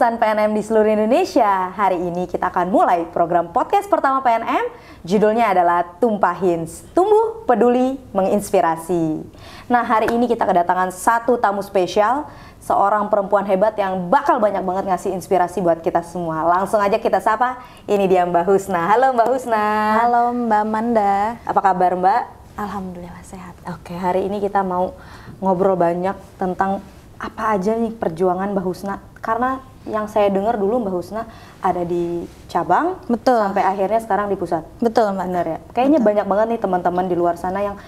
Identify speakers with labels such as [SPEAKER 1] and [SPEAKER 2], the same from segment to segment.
[SPEAKER 1] insan PNM di seluruh Indonesia. Hari ini kita akan mulai program podcast pertama PNM. Judulnya adalah Tumpahin, Tumbuh Peduli Menginspirasi. Nah, hari ini kita kedatangan satu tamu spesial, seorang perempuan hebat yang bakal banyak banget ngasih inspirasi buat kita semua. Langsung aja kita sapa, ini dia Mbak Husna. Halo Mbak Husna.
[SPEAKER 2] Halo Mbak Manda.
[SPEAKER 1] Apa kabar Mbak?
[SPEAKER 2] Alhamdulillah sehat.
[SPEAKER 1] Oke, hari ini kita mau ngobrol banyak tentang apa aja nih perjuangan Mbak Husna. Karena yang saya dengar dulu Mbak Husna ada di cabang,
[SPEAKER 2] betul,
[SPEAKER 1] sampai akhirnya sekarang di pusat.
[SPEAKER 2] Betul Mbak.
[SPEAKER 1] Bener ya? Kayaknya betul. Banyak banget nih teman-teman di luar sana yang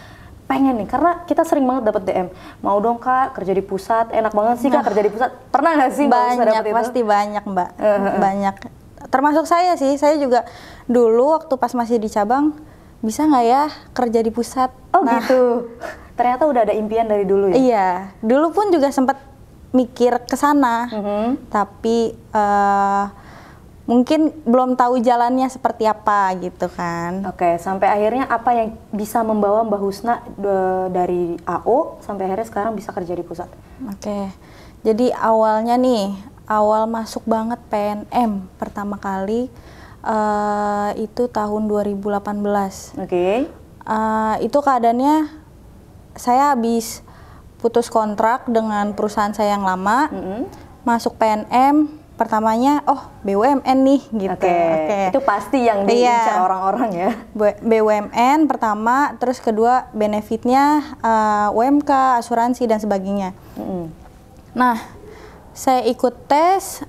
[SPEAKER 1] pengen nih, karena kita sering banget dapat DM, mau dong Kak kerja di pusat, enak banget sih Kak kerja di pusat. Pernah nggak sih Mbak Husna dapet itu?
[SPEAKER 2] Pasti banyak Mbak, banyak. Termasuk saya sih, saya juga dulu waktu pas masih di cabang, bisa nggak ya kerja di pusat?
[SPEAKER 1] Oh gitu. Ternyata udah ada impian dari dulu ya?
[SPEAKER 2] Iya, dulu pun juga sempat mikir ke sana, tapi mungkin belum tahu jalannya seperti apa gitu kan.
[SPEAKER 1] Oke, sampai akhirnya apa yang bisa membawa Mbak Husna dari AO sampai akhirnya sekarang bisa kerja di pusat? Oke,
[SPEAKER 2] jadi awalnya nih, awal masuk banget PNM pertama kali itu tahun 2018.
[SPEAKER 1] Oke.
[SPEAKER 2] Itu keadaannya saya habis putus kontrak dengan perusahaan saya yang lama, masuk PNM, pertamanya BUMN nih gitu.
[SPEAKER 1] Oke. Itu pasti yang diincar orang-orang ya.
[SPEAKER 2] BUMN pertama, terus kedua benefitnya UMK, asuransi dan sebagainya. Nah, saya ikut tes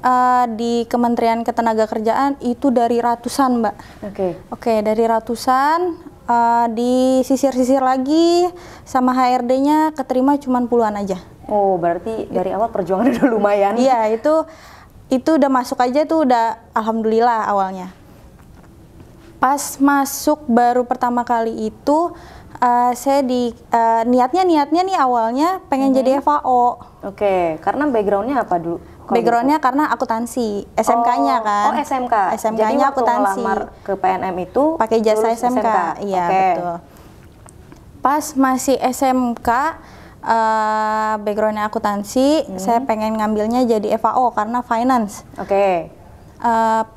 [SPEAKER 2] di Kementerian Ketenagakerjaan itu dari ratusan Mbak. Oke, dari ratusan. Disisir-sisir lagi sama HRD-nya keterima cuma puluhan aja.
[SPEAKER 1] Oh, berarti dari awal perjuangan udah lumayan.
[SPEAKER 2] Iya, itu udah masuk aja tuh udah alhamdulillah awalnya. Pas masuk baru pertama kali itu saya niatnya nih awalnya pengen jadi FAO.
[SPEAKER 1] Oke, karena backgroundnya apa dulu?
[SPEAKER 2] Backgroundnya karena akuntansi, SMK-nya kan.
[SPEAKER 1] Oh, SMK.
[SPEAKER 2] SMK-nya akuntansi.
[SPEAKER 1] Jadi waktu ngelamar ke PNM itu
[SPEAKER 2] pakai jasa SMK. Iya, betul. Pas masih SMK, backgroundnya akuntansi, saya pengen ngambilnya jadi FAO karena finance.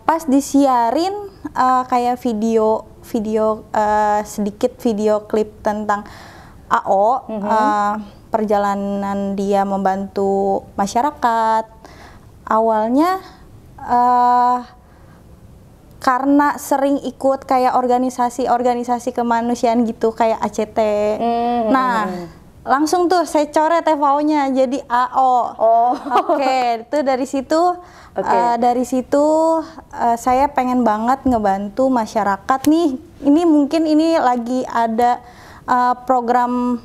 [SPEAKER 2] Pas disiarin kayak video sedikit video klip tentang AO, perjalanan dia membantu masyarakat. Awalnya karena sering ikut kayak organisasi kemanusiaan gitu kayak ACT. Nah, langsung tuh saya coret FAO-nya jadi AO. Oke, itu dari situ saya pengen banget ngebantu masyarakat nih. Ini mungkin ini lagi ada program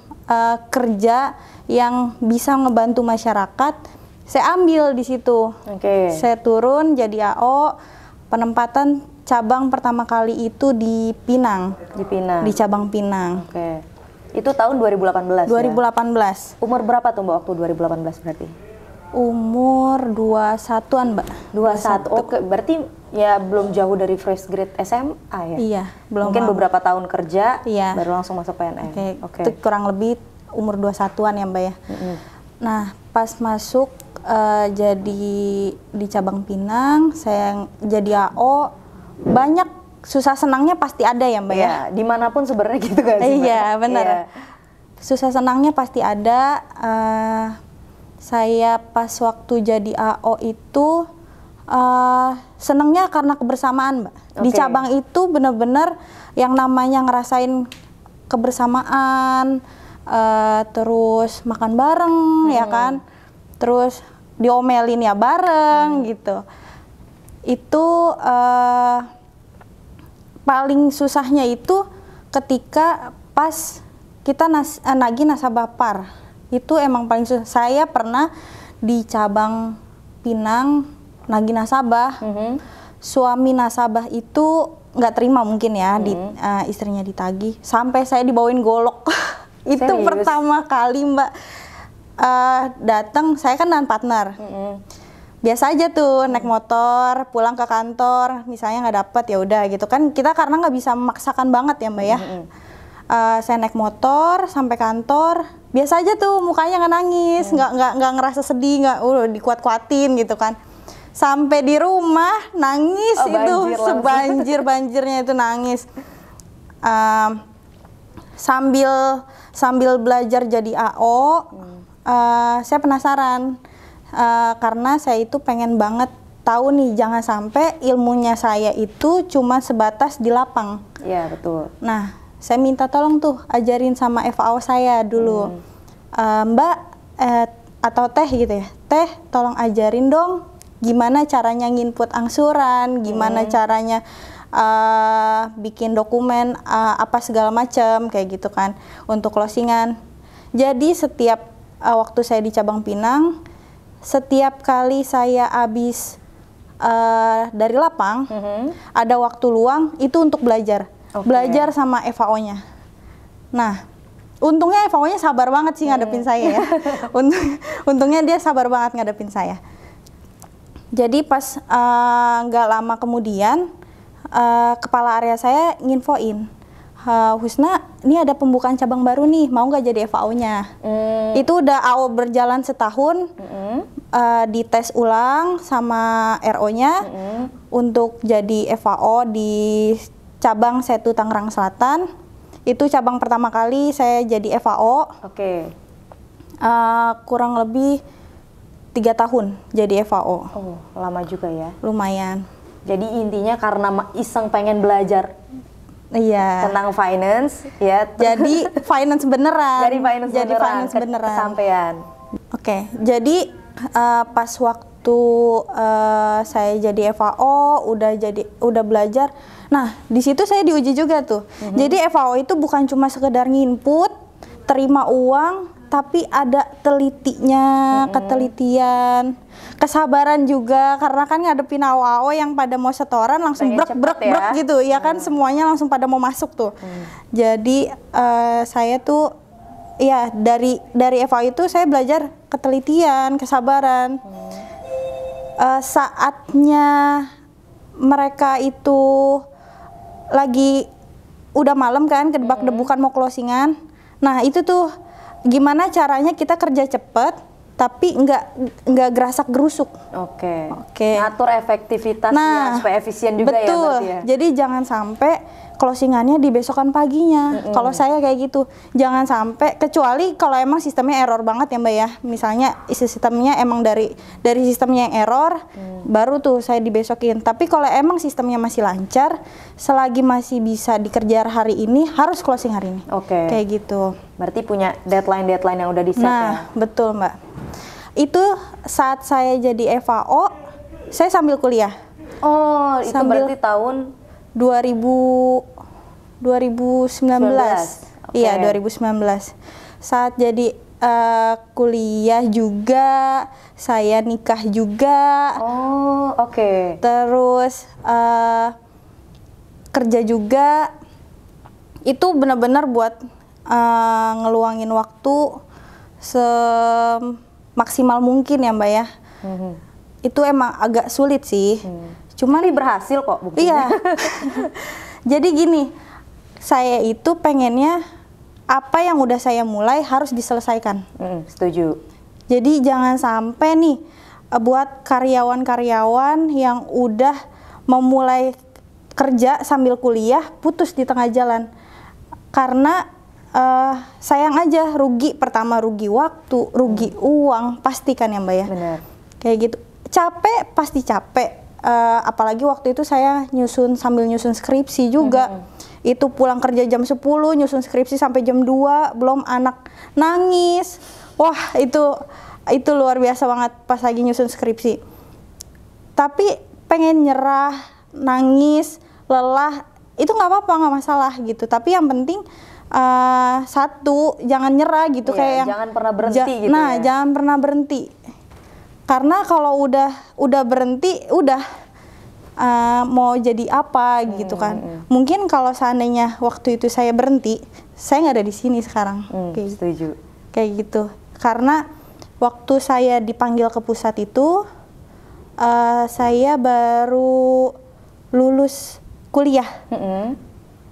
[SPEAKER 2] kerja yang bisa ngebantu masyarakat. Saya ambil di situ. Saya turun jadi AO. Penempatan cabang pertama kali itu di Pinang. Di cabang Pinang.
[SPEAKER 1] Itu tahun 2018.
[SPEAKER 2] 2018.
[SPEAKER 1] Ya? Umur berapa tuh Mbak waktu 2018 berarti?
[SPEAKER 2] Umur 21-an Mbak.
[SPEAKER 1] 21. Oke, berarti ya belum jauh dari fresh grade SMA ya?
[SPEAKER 2] Iya, belum.
[SPEAKER 1] Mungkin beberapa tahun kerja, baru langsung masuk PNM.
[SPEAKER 2] Itu kurang lebih umur 21-an ya Mbak ya. Nah, pas masuk jadi di cabang Pinang, saya jadi AO, banyak susah senangnya pasti ada ya Mbak ya.
[SPEAKER 1] Dimanapun sebenarnya gitu kan sih Mbak?
[SPEAKER 2] Iya, benar. Susah senangnya pasti ada. Saya pas waktu jadi AO itu senangnya karena kebersamaan Mbak. Di cabang itu benar-benar yang namanya ngerasain kebersamaan, terus makan bareng ya kan, terus diomelin ya bareng gitu. Itu paling susahnya itu ketika pas kita nagih nasabah par. Itu emang paling susah. Saya pernah di cabang Pinang nagih nasabah. Suami nasabah itu nggak terima mungkin ya istrinya ditagih. Sampai saya dibawain golok. Itu serius? Pertama kali Mbak datang, saya kan dengan partner. Biasa aja tuh naik motor pulang ke kantor, misalnya nggak dapet ya udah gitu kan, kita karena nggak bisa memaksakan banget ya Mbak ya. Saya naik motor sampai kantor, biasa aja tuh mukanya nggak nangis, nggak ngerasa sedih, nggak dikuat-kuatin gitu kan. Sampai di rumah nangis itu sebanjir-banjirnya itu nangis. Sambil belajar jadi AO, saya penasaran karena saya itu pengen banget tahu nih, jangan sampai ilmunya saya itu cuma sebatas di lapang.
[SPEAKER 1] Iya, betul.
[SPEAKER 2] Nah, saya minta tolong tuh ajarin sama FAO saya dulu. Mbak atau Teh gitu ya. Teh, tolong ajarin dong gimana caranya nginput angsuran, gimana caranya bikin dokumen apa segala macam kayak gitu kan untuk closingan. Jadi setiap waktu saya di cabang Pinang, setiap kali saya habis dari lapang, ada waktu luang itu untuk belajar. Belajar sama FAO-nya. Nah, untungnya FAO-nya sabar banget sih ngadepin saya ya. Untungnya dia sabar banget ngadepin saya. Jadi pas nggak lama kemudian kepala area saya nginfoin, Husna, ini ada pembukaan cabang baru nih, mau nggak jadi FAO-nya? Itu udah AO berjalan setahun, dites ulang sama RO-nya untuk jadi FAO di cabang Setu Tangerang Selatan. Itu cabang pertama kali saya jadi FAO. Kurang lebih 3 tahun jadi FAO.
[SPEAKER 1] Oh, lama juga ya.
[SPEAKER 2] Lumayan.
[SPEAKER 1] Jadi intinya karena iseng pengen belajar tentang finance ya.
[SPEAKER 2] Jadi finance beneran.
[SPEAKER 1] Jadi finance beneran. Kesampean.
[SPEAKER 2] Oke, jadi pas waktu saya jadi FAO udah belajar. Nah, di situ saya diuji juga tuh. Jadi FAO itu bukan cuma sekedar nginput, terima uang, tapi ada telitinya, ketelitian, kesabaran juga, karena kan ngadepin AO-AO yang pada mau setoran langsung brek gitu, ya kan, semuanya langsung pada mau masuk tuh. Jadi saya tuh ya dari FAO itu saya belajar ketelitian, kesabaran. Saatnya mereka itu lagi udah malam kan, kedebak-debukan mau closingan. Nah, itu tuh gimana caranya kita kerja cepet tapi nggak gerasak gerusuk. Oke.
[SPEAKER 1] Ngatur efektivitasnya supaya efisien juga.
[SPEAKER 2] Betul.
[SPEAKER 1] Ya berarti ya.
[SPEAKER 2] Jadi jangan sampai closingannya di besokan paginya. Kalau saya kayak gitu, jangan sampai, kecuali kalau emang sistemnya error banget ya Mbak ya. Misalnya sistemnya emang dari sistemnya yang error, baru tuh saya dibesokin. Tapi kalau emang sistemnya masih lancar, selagi masih bisa dikerja hari ini, harus closing hari ini. Kayak gitu.
[SPEAKER 1] Berarti punya deadline yang udah di-set ya?
[SPEAKER 2] Betul Mbak. Itu saat saya jadi FAO, saya sambil kuliah.
[SPEAKER 1] Oh, itu berarti tahun
[SPEAKER 2] 2019. Iya, 2019. Saat jadi kuliah juga, saya nikah juga. Terus kerja juga. Itu benar-benar buat ngeluangin waktu semaksimal mungkin ya Mbak ya. Itu emang agak sulit sih. Cuman
[SPEAKER 1] berhasil kok buktinya.
[SPEAKER 2] Iya. Jadi gini, saya itu pengennya apa yang udah saya mulai harus diselesaikan.
[SPEAKER 1] Setuju.
[SPEAKER 2] Jadi jangan sampai nih buat karyawan-karyawan yang udah memulai kerja sambil kuliah putus di tengah jalan. Karena sayang aja, rugi, pertama rugi waktu, rugi uang, pastikan ya Mbak ya.
[SPEAKER 1] Benar.
[SPEAKER 2] Kayak gitu. Capek, pasti capek. Apalagi waktu itu saya sambil nyusun skripsi juga. Itu pulang kerja jam 10, nyusun skripsi sampai jam 2, belum anak nangis. Wah, itu luar biasa banget pas lagi nyusun skripsi. Tapi pengen nyerah, nangis, lelah, itu nggak apa-apa, nggak masalah gitu. Tapi yang penting satu, jangan nyerah gitu, kayak
[SPEAKER 1] jangan pernah berhenti gitu.
[SPEAKER 2] Nah, jangan pernah berhenti. Karena kalau udah berhenti, udah mau jadi apa gitu kan. Mungkin kalau seandainya waktu itu saya berhenti, saya nggak ada di sini sekarang.
[SPEAKER 1] Setuju.
[SPEAKER 2] Kayak gitu. Karena waktu saya dipanggil ke pusat itu, saya baru lulus kuliah.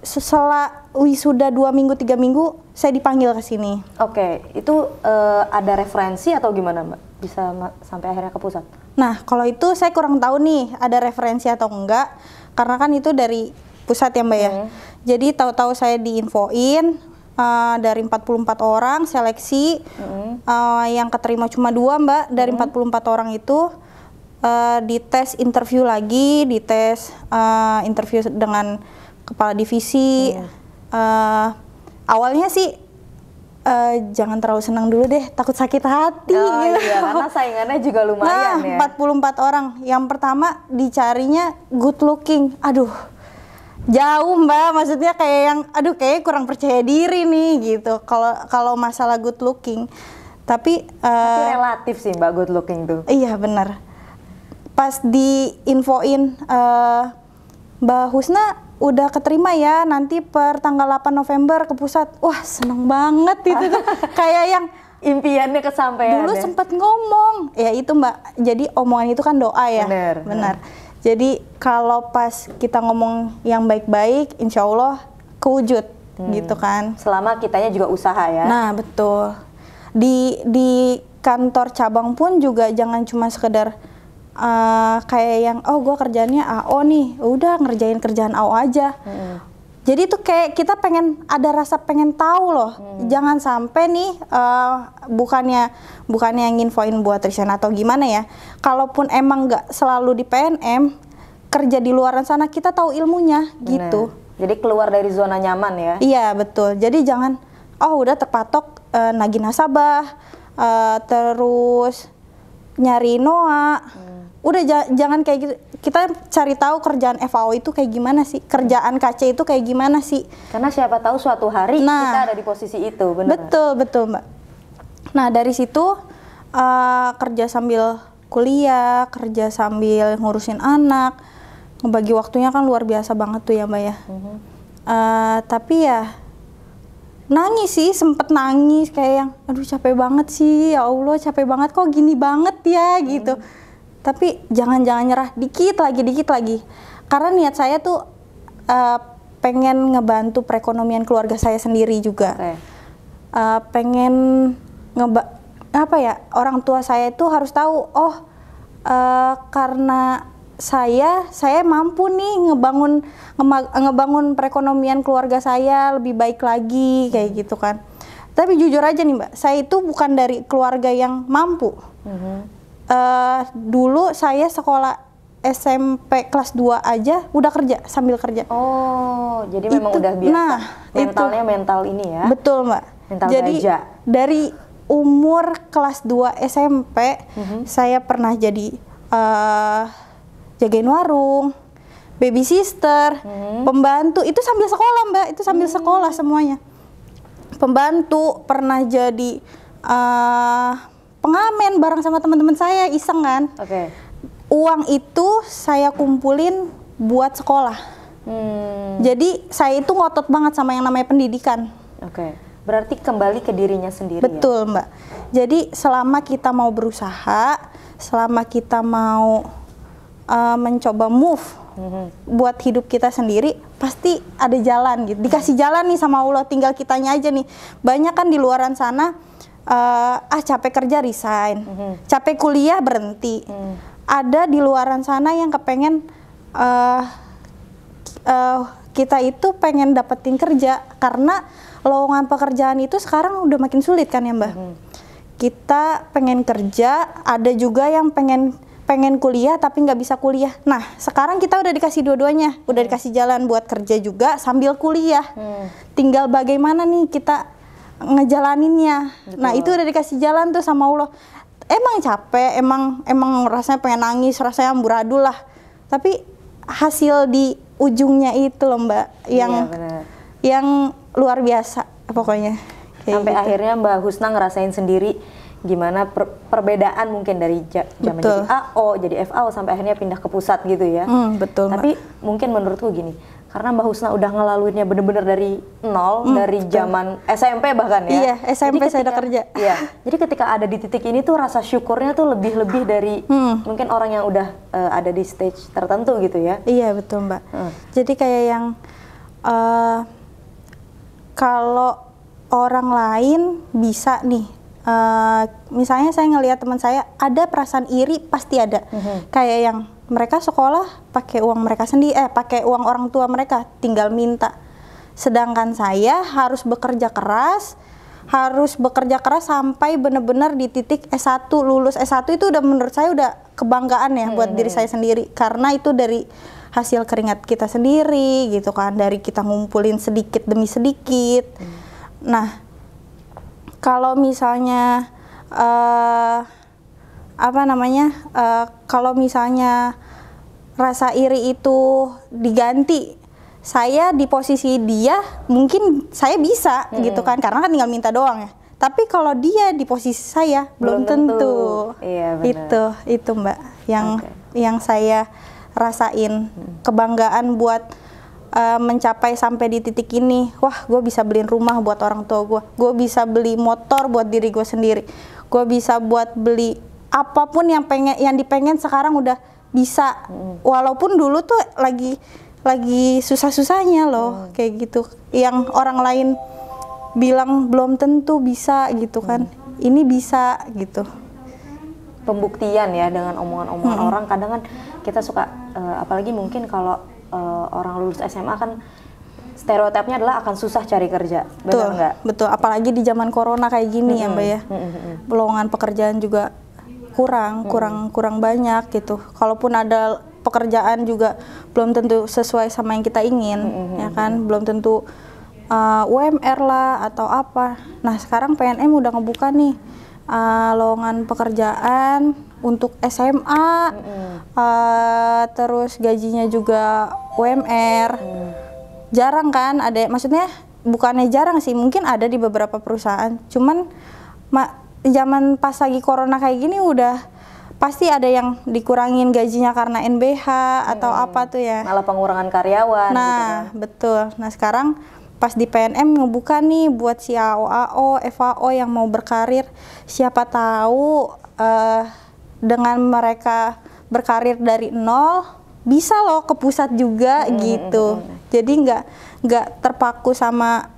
[SPEAKER 2] Setelah wisuda 2 minggu 3 minggu, saya dipanggil ke sini.
[SPEAKER 1] Itu ada referensi atau gimana Mbak? Bisa sampai akhirnya ke pusat?
[SPEAKER 2] Nah, kalau itu saya kurang tahu nih ada referensi atau enggak, karena kan itu dari pusat ya Mbak ya. Jadi tahu-tahu saya diinfoin dari 44 orang seleksi, yang keterima cuma 2 Mbak dari 44 orang itu. Dites interview lagi, dites interview dengan kepala divisi. Awalnya sih jangan terlalu senang dulu deh, takut sakit hati.
[SPEAKER 1] Oh iya, karena saingannya juga lumayan ya.
[SPEAKER 2] 44 orang. Yang pertama dicarinya good looking. Aduh, jauh Mbak, maksudnya kayak yang kayak kurang percaya diri nih gitu. Kalau masalah good looking. Tapi
[SPEAKER 1] relatif sih Mbak good looking tuh.
[SPEAKER 2] Iya benar. Pas diinfoin Mbak Husna udah keterima ya nanti per tanggal 8 November ke pusat. Wah, seneng banget itu tuh. Kayak yang
[SPEAKER 1] impiannya kesampaian.
[SPEAKER 2] Dulu sempat ngomong. Ya itu Mbak. Jadi omongan itu kan doa ya. Benar. Jadi kalau pas kita ngomong yang baik-baik, insya Allah kewujud gitu kan.
[SPEAKER 1] Selama kitanya juga usaha ya.
[SPEAKER 2] Nah, betul. Di kantor cabang pun juga jangan cuma sekedar kayak yang gue kerjaannya AO nih, udah ngerjain kerjaan AO aja. Jadi tuh kayak kita ada rasa pengen tahu loh. Jangan sampai nih bukannya yang infoin buat resign atau gimana ya. Kalaupun emang nggak selalu di PNM, kerja di luar sana kita tahu ilmunya.
[SPEAKER 1] Bener.
[SPEAKER 2] Gitu.
[SPEAKER 1] Jadi keluar dari zona nyaman ya.
[SPEAKER 2] Iya betul. Jadi jangan udah terpatok nagih nasabah, terus nyari NOA. Udah jangan kayak gitu. Kita cari tahu kerjaan FAO itu kayak gimana sih, kerjaan KC itu kayak gimana sih.
[SPEAKER 1] Karena siapa tahu suatu hari kita ada di posisi itu, benar.
[SPEAKER 2] Betul Mbak. Nah dari situ kerja sambil kuliah, kerja sambil ngurusin anak, ngebagi waktunya kan luar biasa banget tuh ya Mbak ya. Tapi ya nangis sih, sempet nangis kayak yang aduh capek banget sih, ya Allah capek banget kok gini banget ya gitu. Tapi jangan nyerah, dikit lagi. Karena niat saya tuh pengen ngebantu perekonomian keluarga saya sendiri juga. Pengen orang tua saya itu harus tahu, karena saya mampu nih ngebangun perekonomian keluarga saya lebih baik lagi kayak gitu kan. Tapi jujur aja nih Mbak, saya itu bukan dari keluarga yang mampu. Dulu saya sekolah SMP kelas 2 aja udah kerja sambil kerja.
[SPEAKER 1] Oh, jadi memang udah biasa. Mentalnya mental ini ya.
[SPEAKER 2] Betul Mbak.
[SPEAKER 1] Mental
[SPEAKER 2] jadi
[SPEAKER 1] baja.
[SPEAKER 2] Dari umur kelas 2 SMP saya pernah jadi jagain warung, baby sister, pembantu, itu sambil sekolah Mbak, itu sambil sekolah semuanya. Pembantu, pernah jadi pengamen bareng sama teman-teman saya, iseng kan. Uang itu saya kumpulin buat sekolah. Jadi saya itu ngotot banget sama yang namanya pendidikan.
[SPEAKER 1] Berarti kembali ke dirinya sendiri.
[SPEAKER 2] Betul Mbak. Jadi selama kita mau berusaha, selama kita mau mencoba move buat hidup kita sendiri, pasti ada jalan gitu. Dikasih jalan nih sama Allah, tinggal kitanya aja nih. Banyak kan di luaran sana capek kerja resign, capek kuliah berhenti. Ada di luaran sana yang kepengen kita itu pengen dapetin kerja, karena lowongan pekerjaan itu sekarang udah makin sulit kan ya Mbak. Kita pengen kerja, ada juga yang pengen kuliah tapi nggak bisa kuliah. Nah sekarang kita udah dikasih dua-duanya, udah dikasih jalan buat kerja juga sambil kuliah. Tinggal bagaimana nih kita ngejalaninnya. Betul. Nah itu udah dikasih jalan tuh sama Allah. Emang capek, emang rasanya pengen nangis, rasanya amburadul lah. Tapi hasil di ujungnya itu loh Mbak, yang luar biasa pokoknya.
[SPEAKER 1] Sampai gitu. Akhirnya Mbak Husna ngerasain sendiri gimana perbedaan mungkin dari zaman jadi AO, jadi FAO sampai akhirnya pindah ke pusat gitu ya.
[SPEAKER 2] Betul.
[SPEAKER 1] Tapi mungkin menurutku gini, karena Mbak Husna udah ngelaluinnya bener-bener dari nol, dari zaman SMP bahkan ya.
[SPEAKER 2] Iya, SMP saya udah kerja.
[SPEAKER 1] Iya. Jadi ketika ada di titik ini tuh rasa syukurnya tuh lebih dari mungkin orang yang udah ada di stage tertentu gitu ya.
[SPEAKER 2] Iya betul Mbak. Jadi kayak yang kalau orang lain bisa nih misalnya saya ngelihat teman saya ada perasaan iri, pasti ada. Kayak yang mereka sekolah pakai uang mereka sendiri, pakai uang orang tua mereka, tinggal minta. Sedangkan saya harus bekerja keras sampai benar-benar di titik S1, lulus S1 itu udah menurut saya udah kebanggaan ya buat diri saya sendiri, karena itu dari hasil keringat kita sendiri gitu kan, dari kita ngumpulin sedikit demi sedikit. Nah, kalau misalnya kalau misalnya rasa iri itu diganti, saya di posisi dia mungkin saya bisa gitu kan, karena kan tinggal minta doang ya. Tapi kalau dia di posisi saya belum tentu.
[SPEAKER 1] Iya, benar.
[SPEAKER 2] Itu Mbak yang saya rasain, kebanggaan buat mencapai sampai di titik ini. Wah, gue bisa beliin rumah buat orang tua gue bisa beli motor buat diri gue sendiri, gue bisa buat beli apapun yang dipengen sekarang udah bisa. Walaupun dulu tuh lagi susah-susahnya loh, kayak gitu, yang orang lain bilang belum tentu bisa gitu kan, ini bisa gitu.
[SPEAKER 1] Pembuktian ya dengan omongan-omongan orang. Kadang kan kita suka apalagi mungkin kalau orang lulus SMA kan stereotipnya adalah akan susah cari kerja, benar nggak?
[SPEAKER 2] Betul, apalagi di zaman corona kayak gini ya Mbak ya. Lowongan pekerjaan juga kurang banyak gitu. Kalaupun ada pekerjaan juga belum tentu sesuai sama yang kita ingin, ya kan? Belum tentu UMR lah atau apa. Nah, sekarang PNM udah ngebuka nih lowongan pekerjaan untuk SMA, terus gajinya juga UMR. Jarang kan ada, maksudnya bukannya jarang sih, mungkin ada di beberapa perusahaan. Cuman zaman pas lagi corona kayak gini udah pasti ada yang dikurangin gajinya karena NBH atau apa tuh ya.
[SPEAKER 1] Malah pengurangan karyawan.
[SPEAKER 2] Nah,
[SPEAKER 1] gitu kan.
[SPEAKER 2] Betul. Nah, sekarang pas di PNM ngebuka nih buat si AO, FAO yang mau berkarir. Siapa tahu dengan mereka berkarir dari nol bisa loh ke pusat juga gitu. Jadi nggak terpaku sama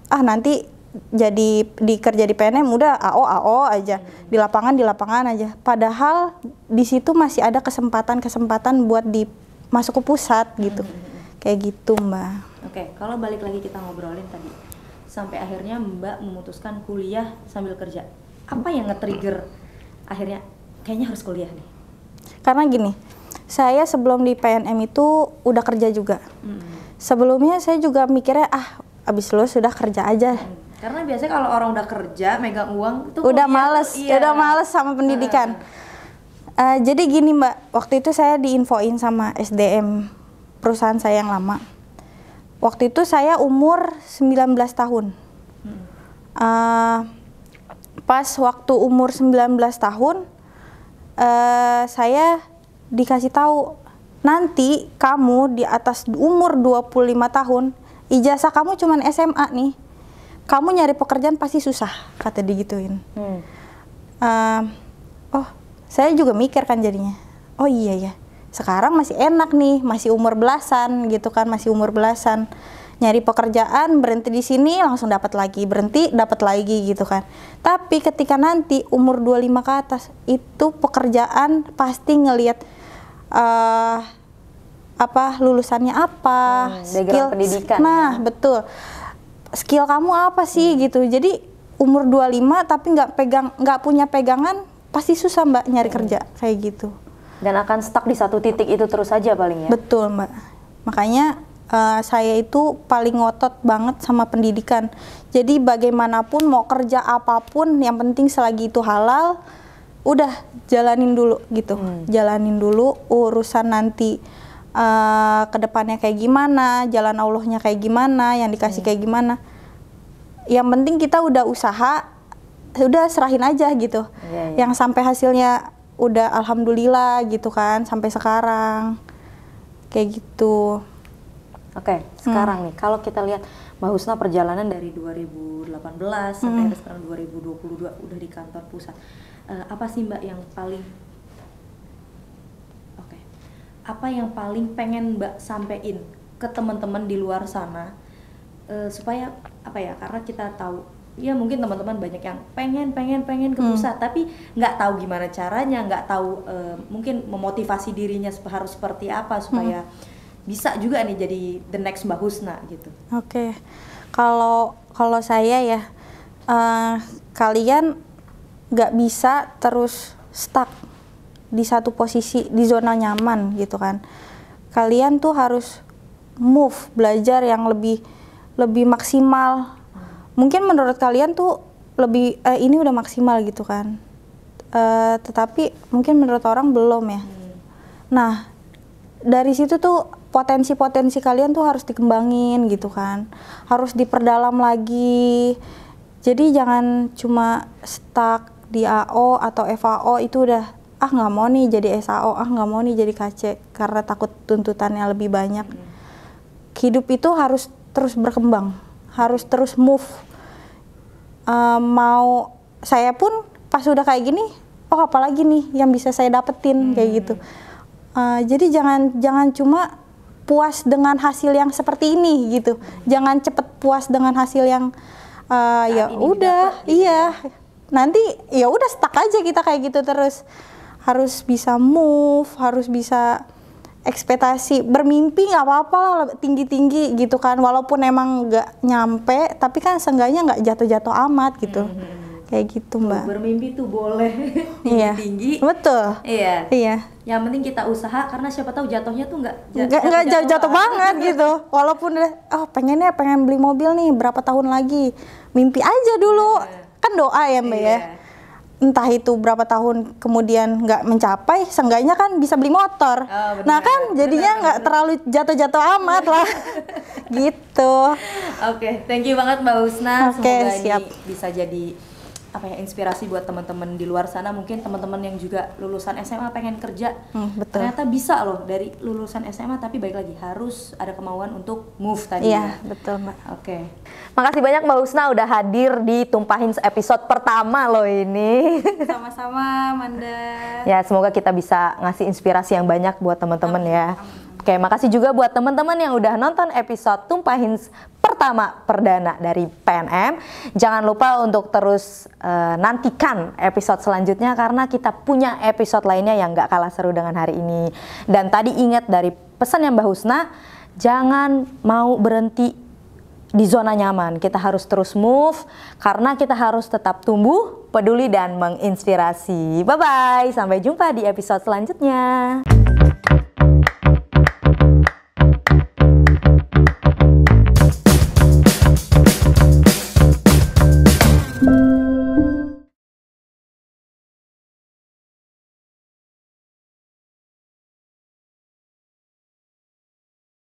[SPEAKER 2] nanti jadi kerja di PNM udah AO aja, di lapangan aja. Padahal di situ masih ada kesempatan buat masuk ke pusat gitu. Kayak gitu Mbak.
[SPEAKER 1] Oke, kalau balik lagi kita ngobrolin tadi, sampai akhirnya Mbak memutuskan kuliah sambil kerja. Apa yang nge-trigger akhirnya kayaknya harus kuliah nih?
[SPEAKER 2] Karena gini, saya sebelum di PNM itu udah kerja juga. Sebelumnya saya juga mikirnya abis lulus sudah kerja aja.
[SPEAKER 1] Karena biasanya kalau orang udah kerja megang uang itu
[SPEAKER 2] udah
[SPEAKER 1] kuliah,
[SPEAKER 2] udah males sama pendidikan. Jadi gini Mbak, waktu itu saya diinfoin sama SDM perusahaan saya yang lama. Waktu itu saya umur 19 tahun. Pas waktu umur 19 tahun, saya dikasih tahu, nanti kamu di atas umur 25 tahun, ijazah kamu cuman SMA nih. Kamu nyari pekerjaan pasti susah, kata digituin. Saya juga mikir kan jadinya. Oh iya ya, sekarang masih enak nih, masih umur belasan gitu kan, masih umur belasan. Nyari pekerjaan, berhenti di sini langsung dapat lagi, berhenti dapat lagi gitu kan. Tapi ketika nanti umur 25 ke atas, itu pekerjaan pasti ngelihat lulusannya apa,
[SPEAKER 1] skill pendidikan.
[SPEAKER 2] Nah, betul. Skill kamu apa sih gitu. Jadi umur 25 tapi nggak punya pegangan, pasti susah Mbak nyari kerja kayak gitu.
[SPEAKER 1] Dan akan stuck di satu titik itu terus aja paling ya.
[SPEAKER 2] Betul Mbak. Makanya saya itu paling ngotot banget sama pendidikan. Jadi bagaimanapun mau kerja apapun, yang penting selagi itu halal, udah jalanin dulu gitu. Jalanin dulu urusan nanti kedepannya kayak gimana, jalan Allahnya kayak gimana, yang dikasih kayak gimana. Yang penting kita udah usaha, udah serahin aja gitu. Yang sampai hasilnya udah alhamdulillah gitu kan, sampai sekarang kayak gitu.
[SPEAKER 1] Oke, sekarang nih kalau kita lihat Mbak Husna perjalanan dari 2018 sampai sekarang 2022 udah di kantor pusat. Apa sih Mbak yang paling apa yang paling pengen Mbak sampein ke teman-teman di luar sana supaya karena kita tahu ya mungkin teman-teman banyak yang pengen ke pusat tapi nggak tahu gimana caranya, nggak tahu mungkin memotivasi dirinya harus seperti apa supaya bisa juga nih jadi the next Mbak Husna gitu.
[SPEAKER 2] Oke. Kalau saya ya, kalian nggak bisa terus stuck di satu posisi, di zona nyaman gitu kan. Kalian tuh harus move, belajar yang lebih maksimal. Mungkin menurut kalian tuh lebih ini udah maksimal gitu kan. Tetapi mungkin menurut orang belum ya. Nah, dari situ tuh potensi-potensi kalian tuh harus dikembangin gitu kan. Harus diperdalam lagi. Jadi jangan cuma stuck di AO atau FAO itu udah nggak mau nih jadi SAO, nggak mau nih jadi KC karena takut tuntutannya lebih banyak. Hidup itu harus terus berkembang, harus terus move. Mau saya pun pas udah kayak gini, apalagi nih yang bisa saya dapetin kayak gitu. Jadi jangan cuma puas dengan hasil yang seperti ini gitu. Jangan cepet puas dengan hasil yang ya udah, iya. Nanti ya udah stuck aja kita kayak gitu terus. Harus bisa move, harus bisa ekspektasi, bermimpi nggak apa-apa lah tinggi-tinggi gitu kan, walaupun emang nggak nyampe tapi kan seenggaknya nggak jatuh-jatuh amat gitu. Kayak gitu Mbak.
[SPEAKER 1] Bermimpi tuh boleh tinggi-tinggi.
[SPEAKER 2] Betul.
[SPEAKER 1] Iya. Yang penting kita usaha karena siapa tahu jatuhnya tuh nggak
[SPEAKER 2] jatuh banget gitu. Walaupun pengen beli mobil nih berapa tahun lagi. Mimpi aja dulu. Kan doa ya Mbak ya. Entah itu berapa tahun kemudian nggak mencapai, seenggaknya kan bisa beli motor. Nah kan jadinya nggak terlalu jatuh-jatuh amat lah. Gitu.
[SPEAKER 1] Oke, thank you banget Mbak Husna. Semoga
[SPEAKER 2] siap.
[SPEAKER 1] ini bisa jadi inspirasi buat teman-teman di luar sana. Mungkin teman-teman yang juga lulusan SMA pengen kerja,
[SPEAKER 2] betul.
[SPEAKER 1] ternyata bisa loh dari lulusan SMA, tapi baik lagi harus ada kemauan untuk move tadi.
[SPEAKER 2] Iya, betul Mbak.
[SPEAKER 1] Oke. Makasih banyak Mbak Husna udah hadir di Tumpahin episode pertama loh ini.
[SPEAKER 2] Sama-sama Manda.
[SPEAKER 1] Ya, semoga kita bisa ngasih inspirasi yang banyak buat teman-teman ya. Oke, makasih juga buat teman-teman yang udah nonton episode Tumpahin pertama perdana dari PNM. Jangan lupa untuk terus nantikan episode selanjutnya karena kita punya episode lainnya yang gak kalah seru dengan hari ini. Dan tadi ingat dari pesannya Mbak Husna, jangan mau berhenti di zona nyaman. Kita harus terus move karena kita harus tetap tumbuh, peduli dan menginspirasi. Bye-bye, sampai jumpa di episode selanjutnya.